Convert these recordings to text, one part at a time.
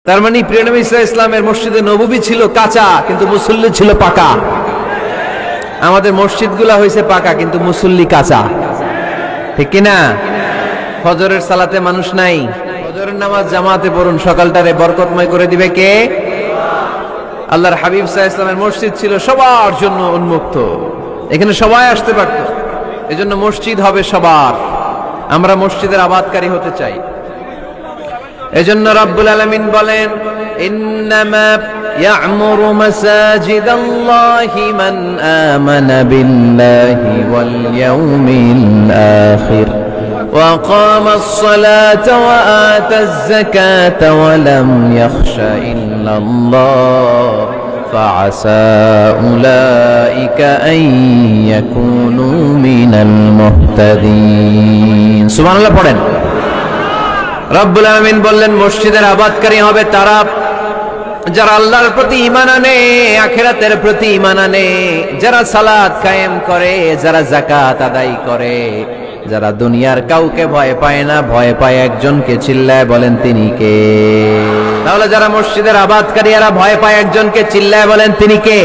তার মানে প্রিয় নবী সাল্লাল্লাহু আলাইহি ইসলামের মসজিদে নববী ছিল কাঁচা কিন্তু মুসল্লি ছিল পাকা। আমাদের মসজিদগুলা হয়েছে পাকা কিন্তু মুসল্লি কাঁচা, ঠিক কিনা? ফজরের সালাতে মানুষ নাই, ফজরের নামাজ জামাতে পড়ুন, সকালটারে বরকতময় করে দিবে কে? আল্লাহর হাবিব সাল্লাল্লাহু আলাইহি ইসলামের মসজিদ ছিল সবার জন্য উন্মুক্ত, এখানে সবাই আসতে পারত। এজন্য মসজিদ হবে সবার। আমরা মসজিদের আবাদকারী হতে চাই। এজন্য রব্বুল আলামিন বলেন, ইন্নামা ইয়া'মুরু মাসাজিদাল্লাহি মান আমানা বিল্লাহি ওয়াল ইয়াউমিল আখির ওয়া আকামাস সালাতা ওয়া আতাজ যাকাতা ওয়া লাম ইয়াখশা ইল্লাল্লাহ ফাআসা উলাইকা আন ইয়াকুনু মিনাল মুহতাদিন। সুবহানাল্লাহ পড়েন। রব্বুল আলামিন বললেন, মসজিদের আবাদকারী হবে তারা যারা আল্লাহর প্রতি ঈমান আনে, আখিরাতের প্রতি ঈমান আনে, যারা সালাত কায়েম করে, যারা যাকাত আদায় করে, যারা দুনিয়ার কাউকে ভয় পায় না, ভয় পায় একজনকে। চিল্লায় বলেন তিনি কে? তাহলে যারা মসজিদের আবাদকারী এরা ভয় পায় একজনকে, চিল্লায় বলেন তিনি কে?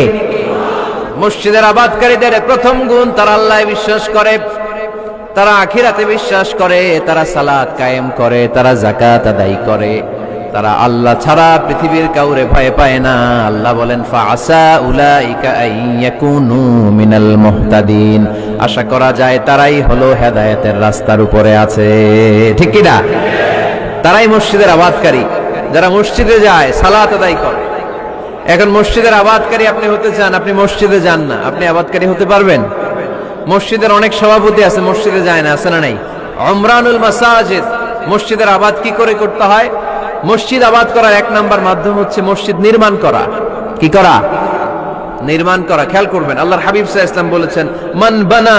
মসজিদের আবাদকারীদের প্রথম গুণ, তারা আল্লাহয় বিশ্বাস করে, তারা আখিরাতে বিশ্বাস করে, তারা সালাত কায়েম করে, তারা যাকাত আদায় করে, তারা আল্লাহ ছাড়া পৃথিবীর কাউরে ভয় পায় না। আল্লাহ বলেন, ফাআসা উলাইকা আইয়াকুনু মিনাল মুহতাদিন। আশা করা যায় তারাই হলো হেদায়েতের রাস্তার উপরে আছে, ঠিক কি না? তারাই মসজিদের আবাদকারী, যারা মসজিদে যায়, সালাত আদায় করে। এখন মসজিদের আবাদকারী আপনি হতে চান, আপনি মসজিদে যান না, আপনি আবাদকারী হতে পারবেন? মসজিদের অনেক সভাপতি আছে, মসজিদে যায় না, আছে না নাই? উমরানুল মাসাজিদ, মসজিদের আবাদ কি করে করতে হয়? মসজিদ আবাদ করার এক নাম্বার মাধ্যম হচ্ছে মসজিদ নির্মাণ করা। কি করা? নির্মাণ করা। খেয়াল করবেন, আল্লাহর হাবিব সাল্লাল্লাহু আলাইহি ওয়াসাল্লাম বলেছেন, মান বানা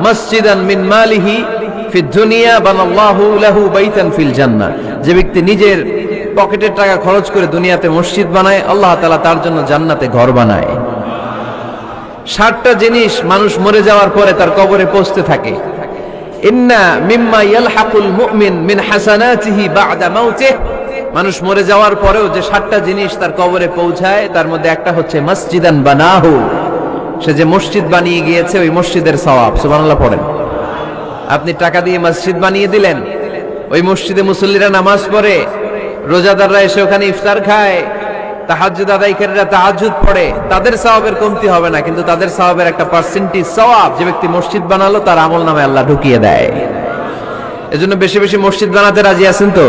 মসজিদান মিন মালিহি ফিদ দুনিয়া বানাল্লাহু লাহু বাইতান ফিল জান্নাহ। যে ব্যক্তি নিজের পকেটের টাকা খরচ করে দুনিয়াতে মসজিদ বানায়, আল্লাহ তাআলা তার জন্য জান্নাতে ঘর বানায়। 60টা জিনিস মানুষ মরে যাওয়ার পরে তার কবরে পৌঁছতে থাকে। ইন্না মিম্মা ইয়ালহাকুল মুমিন মিন হাসানাতিহি বা'দা মাউতিহি। মানুষ মরে যাওয়ার পরেও যে 60টা জিনিস তার কবরে পৌঁছায়, তার মধ্যে একটা হচ্ছে মসজিদান বানাহু। সে যে মসজিদ বানিয়ে গিয়েছে, ওই মসজিদের সওয়াব। সুবহানাল্লাহ পড়েন। আপনি টাকা দিয়ে মসজিদ বানিয়ে দিলেন, ওই মসজিদে মুসল্লিরা নামাজ পড়ে, রোজাদাররা এসে ওখানে ইফতার খায়, তাহাজ্জুদ আদায়কারীরা তাহাজ্জুদ পড়ে, তাদের সওয়াবের কমতি হবে না, কিন্তু তাদের সওয়াবের একটা পার্সেন্টেজ সওয়াব যে ব্যক্তি মসজিদ বানালো তার আমলনামায় আল্লাহ ঢুকিয়ে দেয়। এজন্য বেশি বেশি মসজিদ বানাতে রাজি আছেন তো?